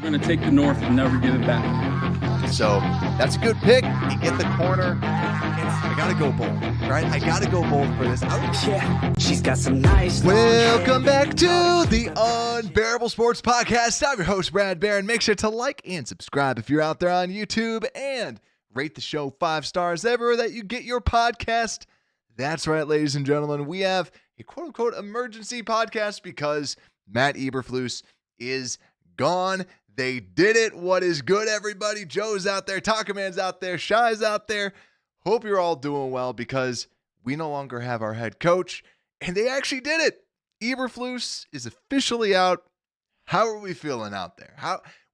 We're going to take the North and never give it back. So that's a good pick. You get the corner. I got to go bold, right? I got to go bold for this. Yeah, she's got some nice. Welcome back to the Unbearable Sports Podcast. I'm your host, Brad Barron. Make sure to like and subscribe if you're out there on YouTube and rate the show 5 stars everywhere that you get your podcast. That's right, ladies and gentlemen. We have a quote-unquote emergency podcast because Matt Eberflus is gone. They did it. What is good, everybody? Joe's out there. Taco Man's out there. Shy's out there. Hope you're all doing well because we no longer have our head coach, and they actually did it. Eberflus is officially out. How are we feeling out there?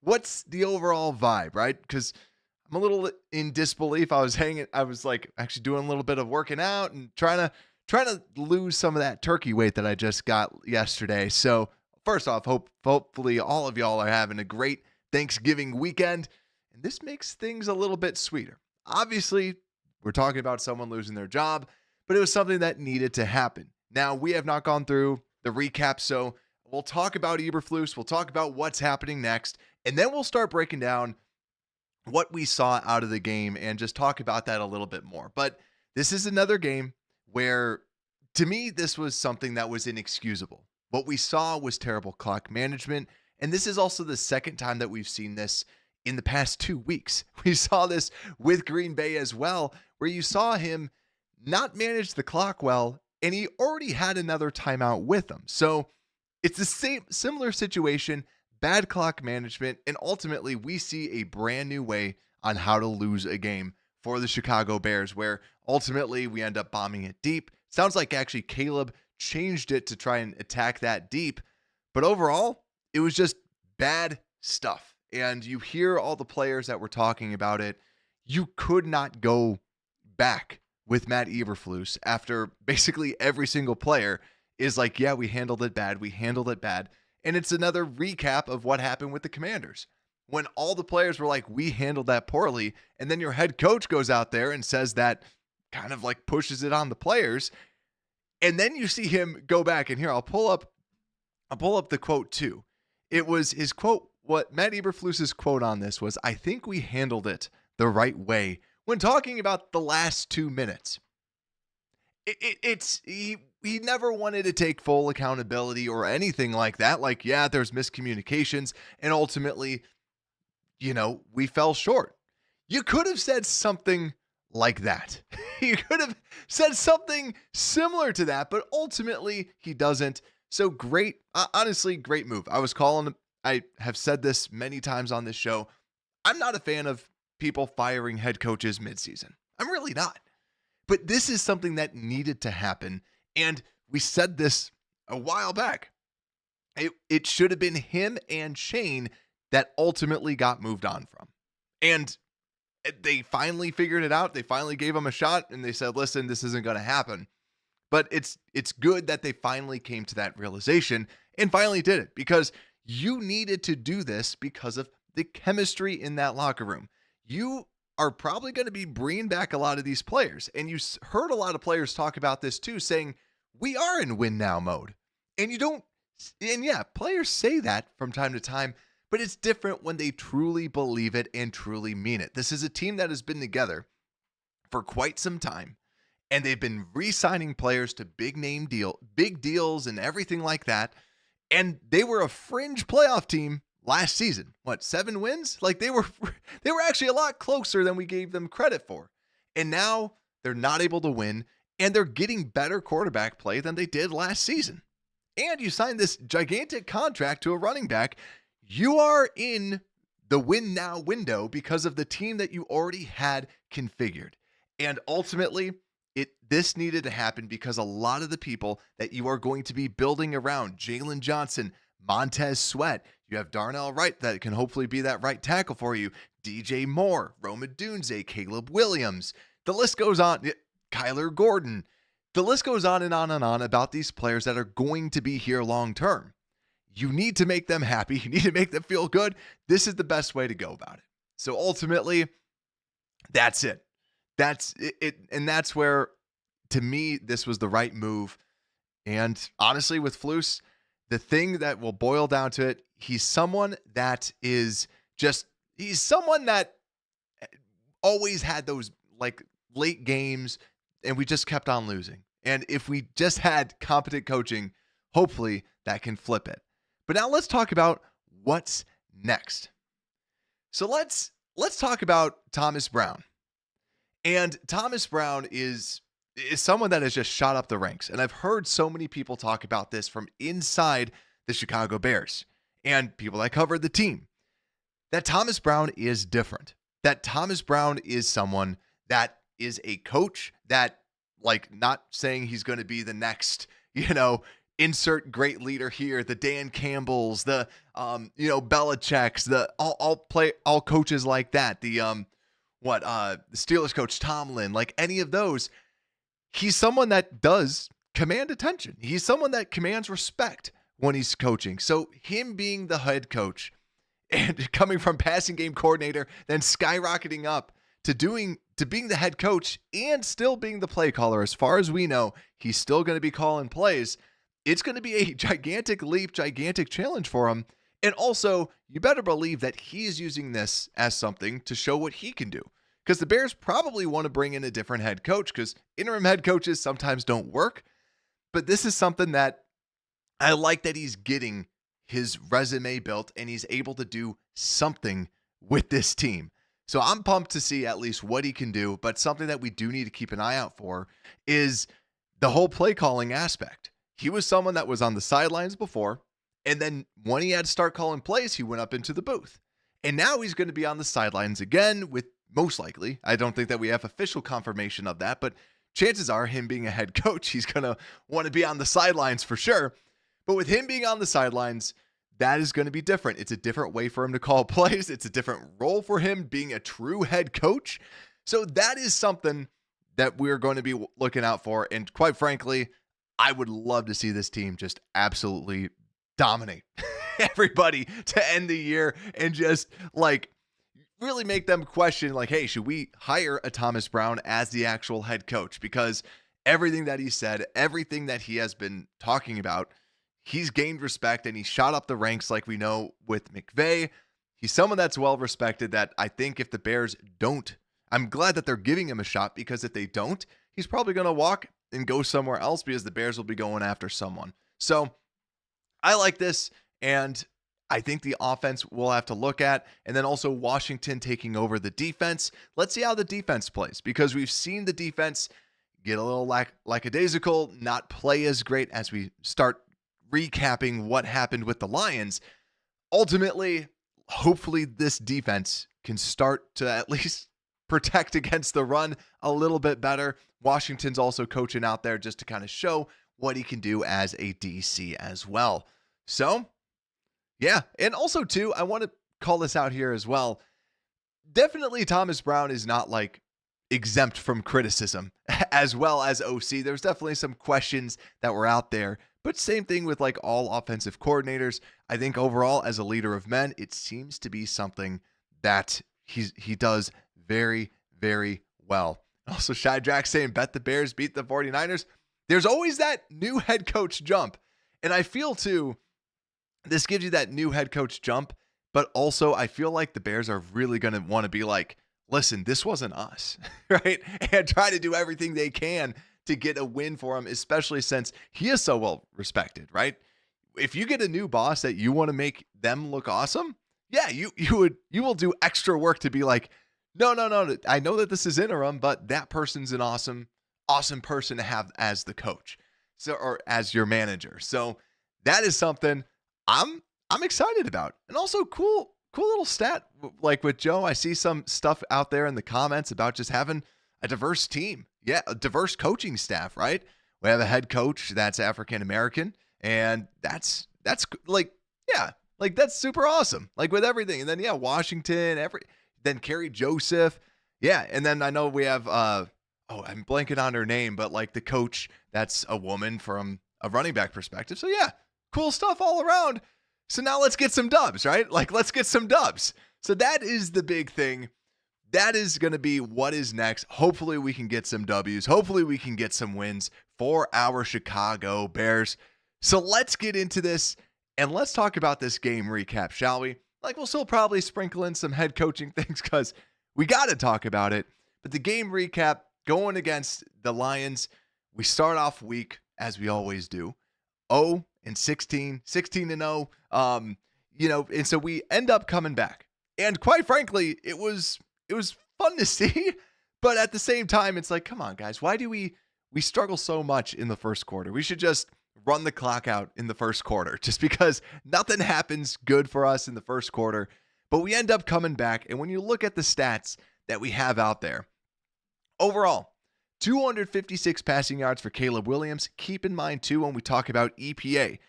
What's the overall vibe, right? Because I'm a little in disbelief. I was actually doing a little bit of working out and trying to lose some of that turkey weight that I just got yesterday. So first off, hopefully all of y'all are having a great Thanksgiving weekend, and this makes things a little bit sweeter. Obviously, we're talking about someone losing their job, but it was something that needed to happen. Now, we have not gone through the recap, so we'll talk about Eberflus, we'll talk about what's happening next, and then we'll start breaking down what we saw out of the game and just talk about that a little bit more. But this is another game where, to me, this was something that was inexcusable. What we saw was terrible clock management, and this is also the second time that we've seen this in the past 2 weeks. We saw this with Green Bay as well, where you saw him not manage the clock well, and he already had another timeout with him. So it's the similar situation, bad clock management, and ultimately we see a brand new way on how to lose a game for the Chicago Bears, where ultimately we end up bombing it deep. Sounds like actually Caleb changed it to try and attack that deep, but overall, it was just bad stuff. And you hear all the players that were talking about it. You could not go back with Matt Eberflus after basically every single player is like, yeah, we handled it bad. We handled it bad. And it's another recap of what happened with the Commanders. When all the players were like, we handled that poorly. And then your head coach goes out there and says that, kind of like pushes it on the players. And then you see him go back, and here, I'll pull up the quote too. It was his quote. What Matt Eberflus's quote on this was, I think we handled it the right way when talking about the last 2 minutes. He never wanted to take full accountability or anything like that. Like, yeah, there's miscommunications, and ultimately, we fell short. You could have said something like that. You could have said something similar to that, but ultimately he doesn't. So great, honestly, great move. I have said this many times on this show. I'm not a fan of people firing head coaches midseason. I'm really not. But this is something that needed to happen. And we said this a while back. It should have been him and Shane that ultimately got moved on from. And they finally figured it out. They finally gave him a shot, and they said, listen, this isn't going to happen. But it's good that they finally came to that realization and finally did it, because you needed to do this because of the chemistry in that locker room. You are probably going to be bringing back a lot of these players. And you heard a lot of players talk about this too, saying we are in win now mode. And players say that from time to time, but it's different when they truly believe it and truly mean it. This is a team that has been together for quite some time, and they've been re-signing players to big deals and everything like that. And they were a fringe playoff team last season. 7 wins? Like they were actually a lot closer than we gave them credit for. And now they're not able to win, and they're getting better quarterback play than they did last season. And you signed this gigantic contract to a running back. You are in the win now window because of the team that you already had configured. And ultimately, this needed to happen because a lot of the people that you are going to be building around, Jalen Johnson, Montez Sweat, you have Darnell Wright that can hopefully be that right tackle for you, DJ Moore, Rome Odunze, Caleb Williams. The list goes on. Kyler Gordon. The list goes on and on and on about these players that are going to be here long term. You need to make them happy. You need to make them feel good. This is the best way to go about it. So ultimately, that's it. That's it. And that's where, to me, this was the right move. And honestly, with Flus, the thing that will boil down to it, he's someone that he's someone that always had those like late games and we just kept on losing. And if we just had competent coaching, hopefully that can flip it. But now let's talk about what's next. So let's talk about Thomas Brown. And Thomas Brown is someone that has just shot up the ranks. And I've heard so many people talk about this from inside the Chicago Bears and people that covered the team, that Thomas Brown is different. That Thomas Brown is someone that is a coach that, like, not saying he's going to be the next, insert great leader here, the Dan Campbells, the, Belichick's, the all coaches like that, the Steelers coach Tomlin, like any of those. He's someone that does command attention. He's someone that commands respect when he's coaching. So him being the head coach and coming from passing game coordinator, then skyrocketing up to being the head coach and still being the play caller, as far as we know, he's still going to be calling plays. It's going to be a gigantic leap, gigantic challenge for him. And also, you better believe that he's using this as something to show what he can do. Because the Bears probably want to bring in a different head coach, because interim head coaches sometimes don't work. But this is something that I like, that he's getting his resume built and he's able to do something with this team. So I'm pumped to see at least what he can do. But something that we do need to keep an eye out for is the whole play calling aspect. He was someone that was on the sidelines before, and then when he had to start calling plays, he went up into the booth. And now he's going to be on the sidelines again with, most likely, I don't think that we have official confirmation of that, but chances are, him being a head coach, he's going to want to be on the sidelines for sure. But with him being on the sidelines, that is going to be different. It's a different way for him to call plays. It's a different role for him being a true head coach. So that is something that we're going to be looking out for. And quite frankly, I would love to see this team just absolutely dominate everybody to end the year and just like really make them question, like, hey, should we hire a Thomas Brown as the actual head coach? Because everything that he said, everything that he has been talking about, he's gained respect and he shot up the ranks, like we know with McVay. He's someone that's well respected, that I think if the Bears don't, I'm glad that they're giving him a shot, because if they don't, he's probably going to walk and go somewhere else, because the Bears will be going after someone. So I like this, and I think the offense we'll have to look at, and then also Washington taking over the defense. Let's see how the defense plays, because we've seen the defense get a little lackadaisical, not play as great as we start recapping what happened with the Lions. Ultimately, hopefully this defense can start to at least protect against the run a little bit better. Washington's also coaching out there just to kind of show what he can do as a DC as well. So, yeah. And also, too, I want to call this out here as well. Definitely Thomas Brown is not like exempt from criticism, as well as OC. There's definitely some questions that were out there, but same thing with like all offensive coordinators. I think overall, as a leader of men, it seems to be something that he does very, very well. Also, Shadrack saying, bet the Bears beat the 49ers. There's always that new head coach jump. And I feel, too, this gives you that new head coach jump. But also, I feel like the Bears are really going to want to be like, listen, this wasn't us, right? And try to do everything they can to get a win for him, especially since he is so well respected, right? If you get a new boss that you want to make them look awesome, yeah, you will do extra work to be like, no. I know that this is interim, but that person's an awesome person to have as the coach, so, or as your manager. So that is something I'm excited about. And also cool little stat, like with Joe, I see some stuff out there in the comments about just having a diverse team. Yeah, a diverse coaching staff, right? We have a head coach that's African American, and that's like, yeah, like that's super awesome. Like with everything. And then yeah, Washington, then Kerry Joseph. Yeah, and then I know we have I'm blanking on her name, but like the coach that's a woman from a running back perspective. So yeah, cool stuff all around. So now let's get some dubs, right? Like let's get some dubs. So that is the big thing. That is going to be what is next. Hopefully we can get some W's. Hopefully we can get some wins for our Chicago Bears. So let's get into this and let's talk about this game recap, shall we? Like, we'll still probably sprinkle in some head coaching things because we got to talk about it. But the game recap going against the Lions, we start off weak, as we always do, 0-16, 16-0. And so we end up coming back. And quite frankly, it was fun to see. But at the same time, it's like, come on, guys, why do we struggle so much in the first quarter? We should just run the clock out in the first quarter, just because nothing happens good for us in the first quarter. But we end up coming back. And when you look at the stats that we have out there, overall, 256 passing yards for Caleb Williams. Keep in mind, too, when we talk about EPA,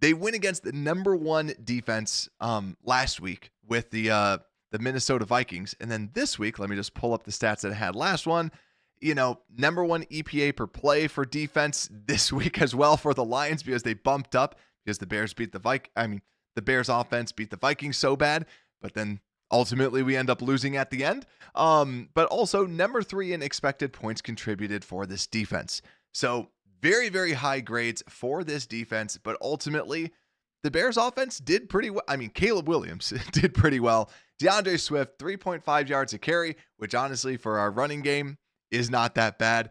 they win against the number one defense last week with the Minnesota Vikings. And then this week, let me just pull up the stats that I had last one. Number one EPA per play for defense this week as well for the Lions, because they bumped up because the Bears beat the Bears offense beat the Vikings so bad, but then ultimately we end up losing at the end. But also number 3 in expected points contributed for this defense. So very, very high grades for this defense, but ultimately the Bears offense did pretty well. Caleb Williams did pretty well. DeAndre Swift, 3.5 yards a carry, which honestly for our running game is not that bad.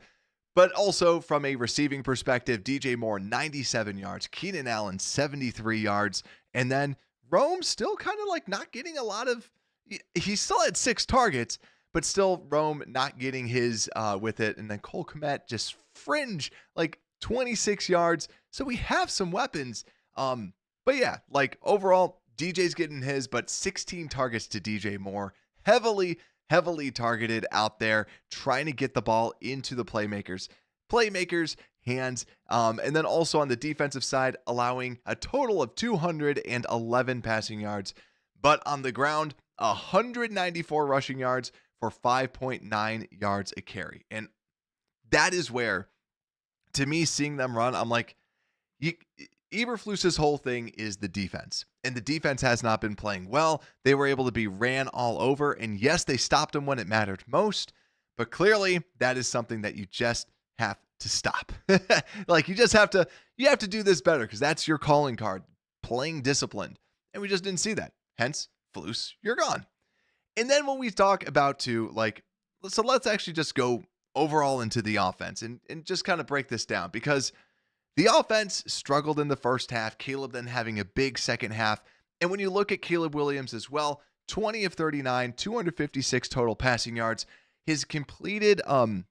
But also from a receiving perspective, DJ Moore, 97 yards, Keenan Allen, 73 yards. And then Rome still kind of like not getting a lot of, he still had 6 targets, but still Rome not getting his with it. And then Cole Kmet just fringe, like 26 yards. So we have some weapons. But yeah, like overall, DJ's getting his, but 16 targets to DJ Moore. Heavily targeted out there, trying to get the ball into the playmakers' hands. And then also on the defensive side, allowing a total of 211 passing yards. But on the ground, 194 rushing yards for 5.9 yards a carry. And that is where, to me, seeing them run, I'm like, Eberflus's whole thing is the defense. And the defense has not been playing well. They were able to be ran all over. And yes, they stopped them when it mattered most. But clearly, that is something that you just have to stop. Like, you have to do this better, because that's your calling card, playing disciplined. And we just didn't see that. Hence, Flus, you're gone. And then when we talk about so let's actually just go overall into the offense and just kind of break this down, because the offense struggled in the first half, Caleb then having a big second half. And when you look at Caleb Williams as well, 20 of 39, 256 total passing yards. His completed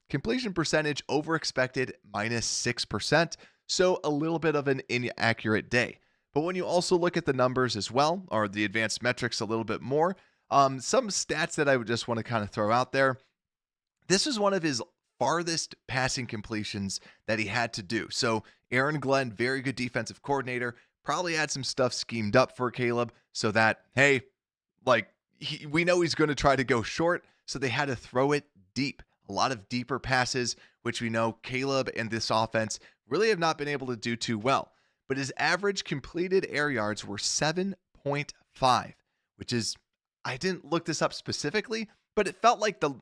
completion percentage over expected, -6%. So a little bit of an inaccurate day. But when you also look at the numbers as well, or the advanced metrics a little bit more, some stats that I would just want to kind of throw out there. This is one of his farthest passing completions that he had to do. So Aaron Glenn, very good defensive coordinator, probably had some stuff schemed up for Caleb so that, hey, we know he's going to try to go short, so they had to throw it deep. A lot of deeper passes, which we know Caleb and this offense really have not been able to do too well. But his average completed air yards were 7.5, which is, I didn't look this up specifically, but it felt like the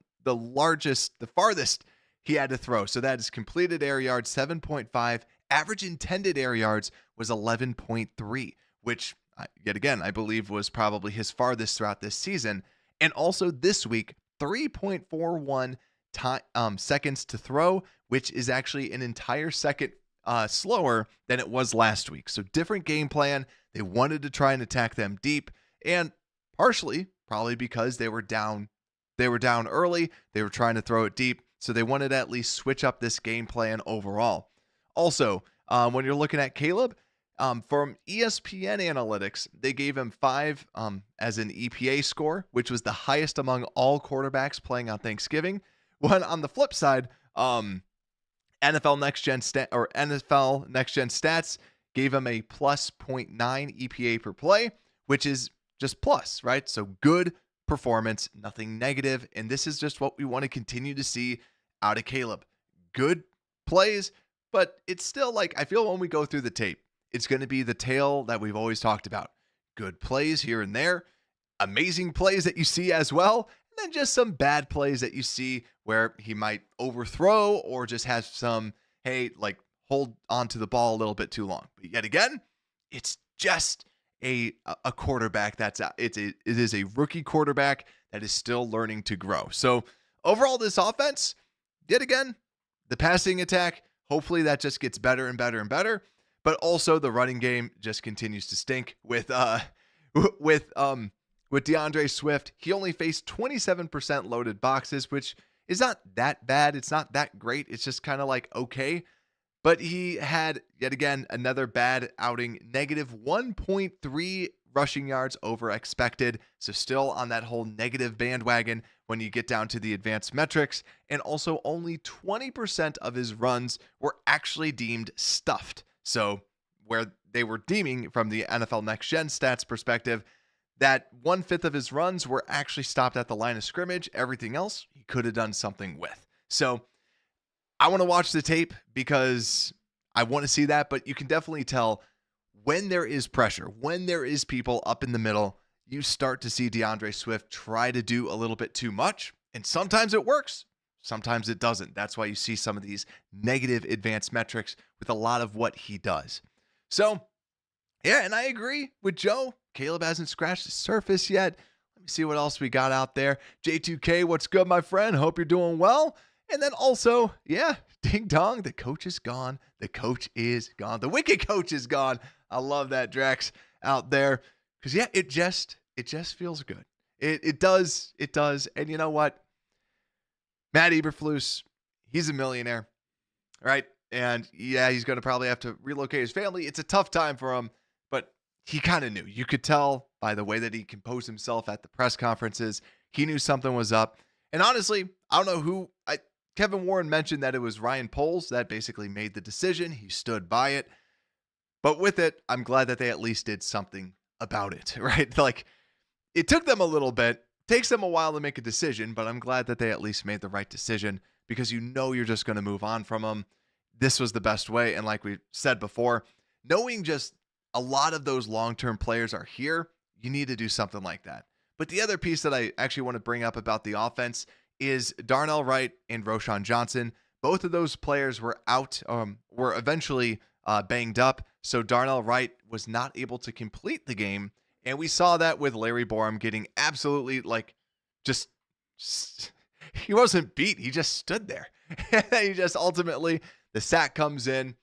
farthest he had to throw. So that is completed air yards, 7.5. Average intended air yards was 11.3, which, yet again, I believe was probably his farthest throughout this season. And also this week, 3.41 seconds to throw, which is actually an entire second slower than it was last week. So different game plan. They wanted to try and attack them deep, and partially probably because they were down early. They were trying to throw it deep. So they wanted to at least switch up this game plan overall. Also, when you're looking at Caleb, from ESPN Analytics, they gave him 5 as an EPA score, which was the highest among all quarterbacks playing on Thanksgiving. When on the flip side, NFL Next Gen Stats gave him a plus 0.9 EPA per play, which is just plus, right? So good performance, nothing negative, and this is just what we want to continue to see out of Caleb. Good plays, but it's still like, I feel when we go through the tape, it's going to be the tale that we've always talked about. Good plays here and there, amazing plays that you see as well, and then just some bad plays that you see where he might overthrow or just has some, hold on to the ball a little bit too long. But yet again, it's just a quarterback that's out. It is a rookie quarterback that is still learning to grow. So overall, this offense, yet again, the passing attack, hopefully that just gets better and better and better. But also the running game just continues to stink with DeAndre Swift. He only faced 27% loaded boxes, which is not that bad. It's not that great. It's just kind of like okay. But he had, yet again, another bad outing, negative 1.3 rushing yards over expected. So still on that whole negative bandwagon when you get down to the advanced metrics. And also only 20% of his runs were actually deemed stuffed. So where they were deeming from the NFL Next Gen stats perspective, that 1/5 of his runs were actually stopped at the line of scrimmage. Everything else he could have done something with. So I want to watch the tape because I want to see that, but you can definitely tell when there is pressure, when there is people up in the middle, you start to see DeAndre Swift try to do a little bit too much. And sometimes it works, sometimes it doesn't. That's why you see some of these negative advanced metrics with a lot of what he does. So, yeah, and I agree with Joe. Caleb hasn't scratched the surface yet. Let me see what else we got out there. J2K, what's good, my friend? Hope you're doing well. And then also, yeah, ding dong, the coach is gone. The coach is gone. The wicked coach is gone. I love that, Drax, out there. Because, yeah, it just feels good. It does. And you know what? Matt Eberflus, he's a millionaire, right? And, yeah, he's going to probably have to relocate his family. It's a tough time for him, but he kind of knew. You could tell by the way that he composed himself at the press conferences. He knew something was up. And honestly, I don't know who. Kevin Warren mentioned that it was Ryan Poles that basically made the decision. He stood by it. But with it, I'm glad that they at least did something about it, right? Like, it took them a little bit. Takes them a while to make a decision, but I'm glad that they at least made the right decision because you know you're just going to move on from them. This was the best way. And like we said before, knowing just a lot of those long-term players are here, you need to do something like that. But the other piece that I actually want to bring up about the offense is Darnell Wright and Roschon Johnson. Both of those players were out, were eventually banged up. So Darnell Wright was not able to complete the game. And we saw that with Larry Borom getting absolutely he wasn't beat. He just stood there. He just ultimately, the sack comes in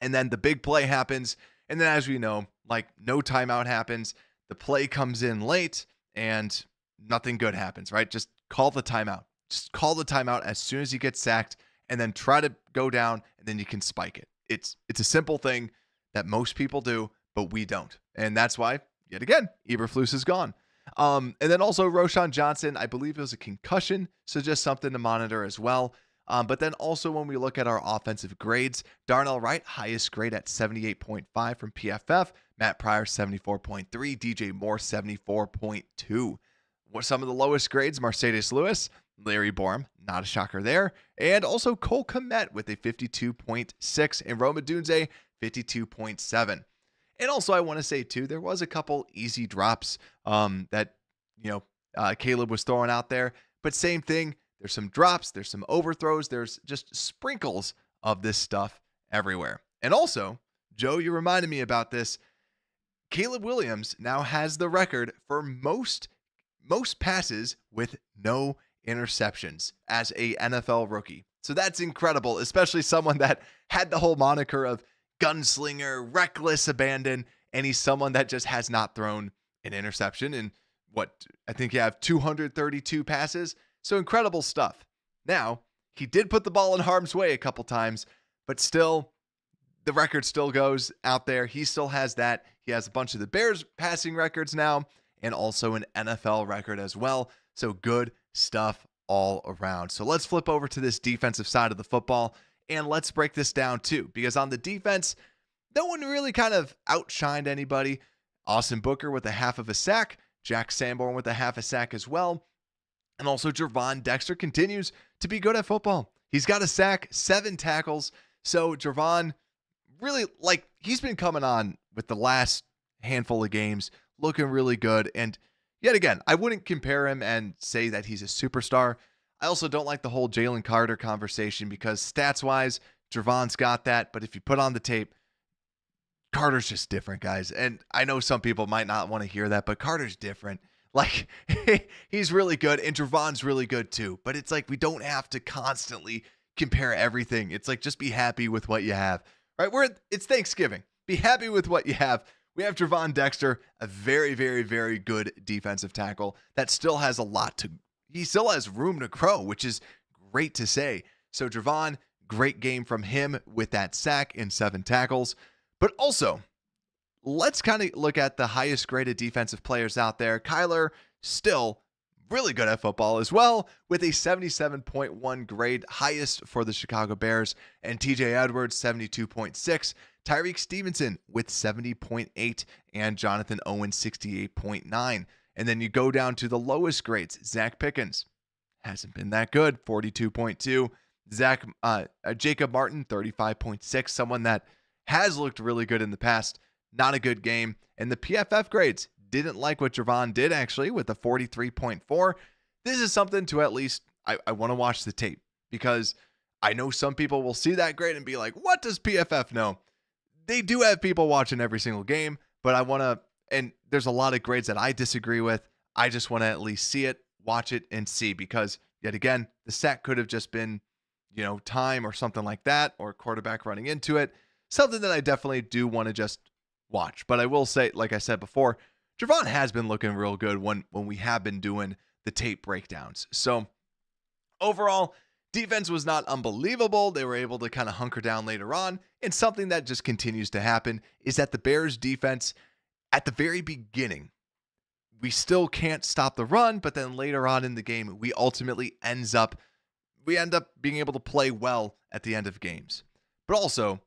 and then the big play happens. And then as we know, no timeout happens. The play comes in late and nothing good happens, right? Just call the timeout. Just call the timeout as soon as you get sacked and then try to go down and then you can spike it. It's a simple thing that most people do, but we don't. And that's why, yet again, Eberflus is gone. And then also Roschon Johnson, I believe it was a concussion, so just something to monitor as well. But then also when we look at our offensive grades, Darnell Wright, highest grade at 78.5 from PFF. Matt Pryor, 74.3. DJ Moore, 74.2. What some of the lowest grades? Mercedes Lewis, Larry Borom, not a shocker there. And also Cole Kmet with a 52.6 and Roma Dunze, 52.7. And also I want to say too, there was a couple easy drops that, Caleb was throwing out there. But same thing, there's some drops, there's some overthrows, there's just sprinkles of this stuff everywhere. And also, Joe, you reminded me about this. Caleb Williams now has the record for most passes with no interceptions as a NFL rookie. So that's incredible, especially someone that had the whole moniker of gunslinger, reckless abandon, and he's someone that just has not thrown an interception in I think you have 232 passes. So incredible stuff. Now, he did put the ball in harm's way a couple times, but still, the record still goes out there. He still has that. He has a bunch of the Bears passing records now, and also an NFL record as well. So good stuff all around. So let's flip over to this defensive side of the football, and let's break this down too, because on the defense, no one really kind of outshined anybody. Austin Booker with a half of a sack, Jack Sanborn with a half a sack as well. And also Gervon Dexter continues to be good at football. He's got a sack, 7 tackles. So Gervon really, he's been coming on with the last handful of games, looking really good. And yet again, I wouldn't compare him and say that he's a superstar. I also don't like the whole Jalen Carter conversation because stats-wise, Javon's got that, but if you put on the tape, Carter's just different, guys. And I know some people might not want to hear that, but Carter's different. Like, he's really good, and Javon's really good too. But it's like we don't have to constantly compare everything. It's like just be happy with what you have, right? It's Thanksgiving. Be happy with what you have. We have Javon Dexter, a very, very, very good defensive tackle that still has he still has room to grow, which is great to say. So Javon, great game from him with that sack and 7 tackles. But also, let's kind of look at the highest graded defensive players out there. Kyler, still really good at football as well, with a 77.1 grade, highest for the Chicago Bears. And TJ Edwards, 72.6. Tyreek Stevenson with 70.8. And Jonathan Owen, 68.9. And then you go down to the lowest grades. Zach Pickens hasn't been that good, 42.2. Jacob Martin, 35.6. Someone that has looked really good in the past. Not a good game. And the PFF grades didn't like what Javon did, actually, with a 43.4. This is something to at least, I want to watch the tape, because I know some people will see that grade and be like, what does PFF know? They do have people watching every single game, but I want to, and there's a lot of grades that I disagree with. I just want to at least see it, watch it, and see, because yet again, the sack could have just been, time or something like that, or quarterback running into it. Something that I definitely do want to just watch. But I will say, like I said before, Javon has been looking real good when we have been doing the tape breakdowns. So overall, defense was not unbelievable. They were able to kind of hunker down later on. And something that just continues to happen is that the Bears defense, at the very beginning, we still can't stop the run, but then later on in the game, we end up being able to play well at the end of games. But also,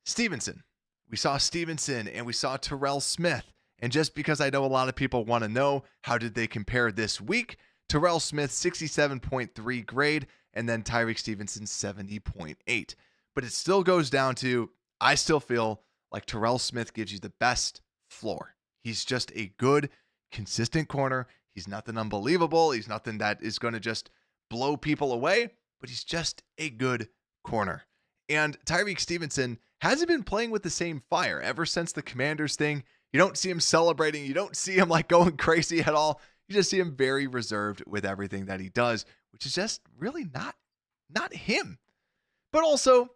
Stevenson. We saw Stevenson and we saw Terrell Smith. And just because I know a lot of people want to know how did they compare this week, Terrell Smith 67.3 grade, and then Tyreek Stevenson 70.8. But it still goes down to, I still feel like Terrell Smith gives you the best floor. He's just a good, consistent corner. He's nothing unbelievable. He's nothing that is going to just blow people away, but he's just a good corner. And Tyreek Stevenson hasn't been playing with the same fire ever since the Commanders thing. You don't see him celebrating. You don't see him like going crazy at all. You just see him very reserved with everything that he does, which is just really not him. But also,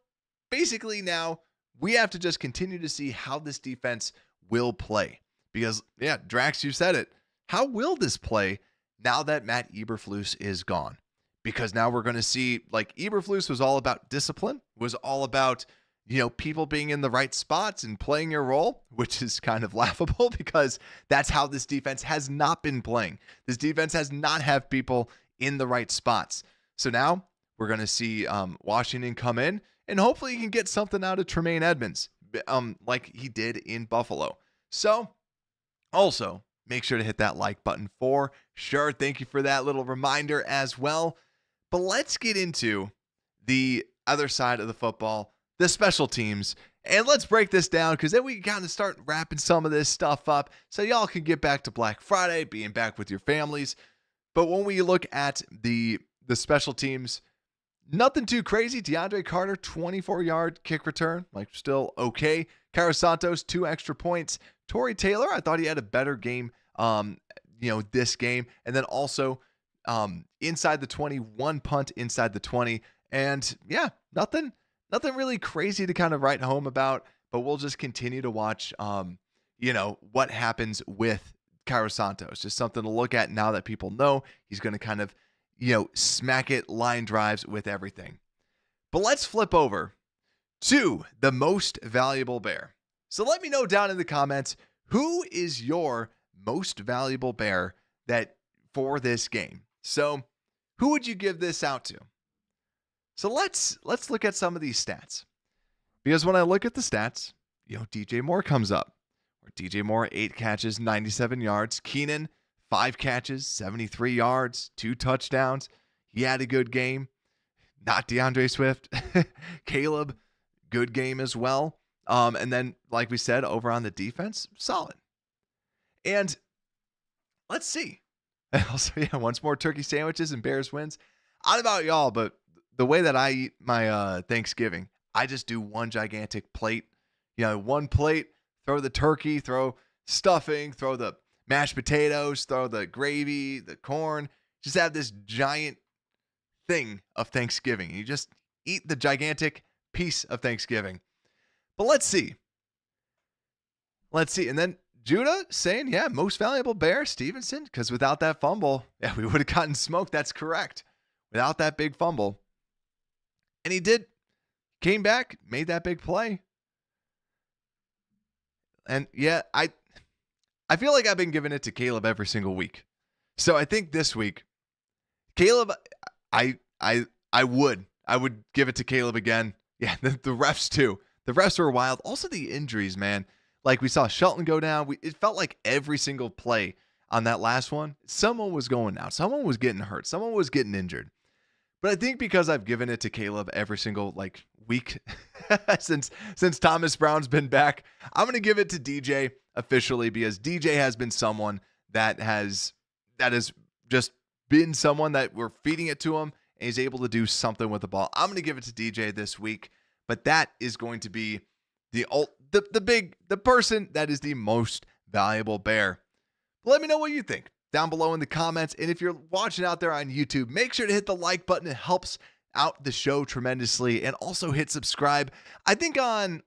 basically now, we have to just continue to see how this defense will play. Because, yeah, Drax, you said it. How will this play now that Matt Eberflus is gone? Because now we're going to see, like, Eberflus was all about discipline, was all about, people being in the right spots and playing your role, which is kind of laughable because that's how this defense has not been playing. This defense has not had people in the right spots. So now we're going to see Washington come in, and hopefully he can get something out of Tremaine Edmonds, like he did in Buffalo. So also make sure to hit that like button for sure. Thank you for that little reminder as well. But let's get into the other side of the football, the special teams. And let's break this down, because then we can kind of start wrapping some of this stuff up so y'all can get back to Black Friday, being back with your families. But when we look at the special teams, nothing too crazy. DeAndre Carter, 24-yard kick return, like still okay. Cairo Santos, 2 extra points. Torrey Taylor, I thought he had a better game, this game. And then also inside the 20, 1 punt inside the 20. And yeah, nothing really crazy to kind of write home about, but we'll just continue to watch, what happens with Cairo Santos. Just something to look at now that people know he's going to kind of, smack it line drives with everything. But let's flip over to the most valuable Bear. So let me know down in the comments, who is your most valuable Bear for this game? So who would you give this out to? So let's look at some of these stats. Because when I look at the stats, DJ Moore comes up. Or DJ Moore, 8 catches, 97 yards. Keenan, 5 catches, 73 yards, 2 touchdowns. He had a good game. Not DeAndre Swift. Caleb, good game as well. And then, like we said, over on the defense, solid. And let's see. Also, once more turkey sandwiches and Bears wins. I don't know about y'all, but the way that I eat my Thanksgiving, I just do one gigantic plate. One plate, throw the turkey, throw stuffing, throw the mashed potatoes, throw the gravy, the corn. Just have this giant thing of Thanksgiving. You just eat the gigantic piece of Thanksgiving. But let's see. And then Judah saying, yeah, most valuable Bear, Stevenson, because without that fumble, yeah, we would have gotten smoked. That's correct. Without that big fumble. And he came back, made that big play. And yeah, I feel like I've been giving it to Caleb every single week. So I think this week, Caleb, I would give it to Caleb again. Yeah, the refs too. The refs were wild. Also the injuries, man. Like we saw Shelton go down. It felt like every single play on that last one, someone was going down. Someone was getting hurt. Someone was getting injured. But I think because I've given it to Caleb every single week since Thomas Brown's been back, I'm going to give it to DJ officially because DJ has been someone that has just been someone that we're feeding it to him and he's able to do something with the ball. I'm going to give it to DJ this week, but that is going to be the person that is the most valuable Bear. Let me know what you think down below in the comments. And if you're watching out there on YouTube, make sure to hit the like button. It helps out the show tremendously. And also hit subscribe. I think on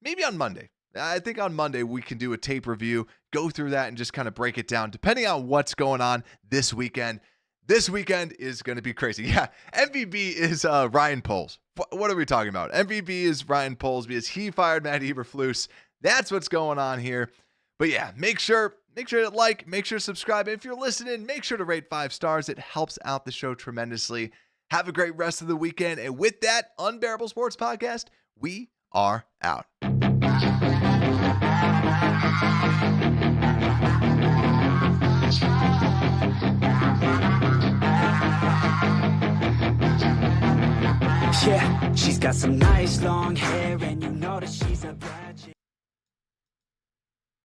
Monday we can do a tape review, go through that and just kind of break it down depending on what's going on this weekend. This weekend is going to be crazy. Yeah, MVP is Ryan Poles. What are we talking about? MVP is Ryan Poles because he fired Matt Eberflus. That's what's going on here. But yeah, make sure to like, make sure to subscribe. If you're listening, make sure to rate 5 stars. It helps out the show tremendously. Have a great rest of the weekend. And with that, Unbearable Sports Podcast, we are out. Yeah, she's got some nice long hair and you know that she's a bad chick.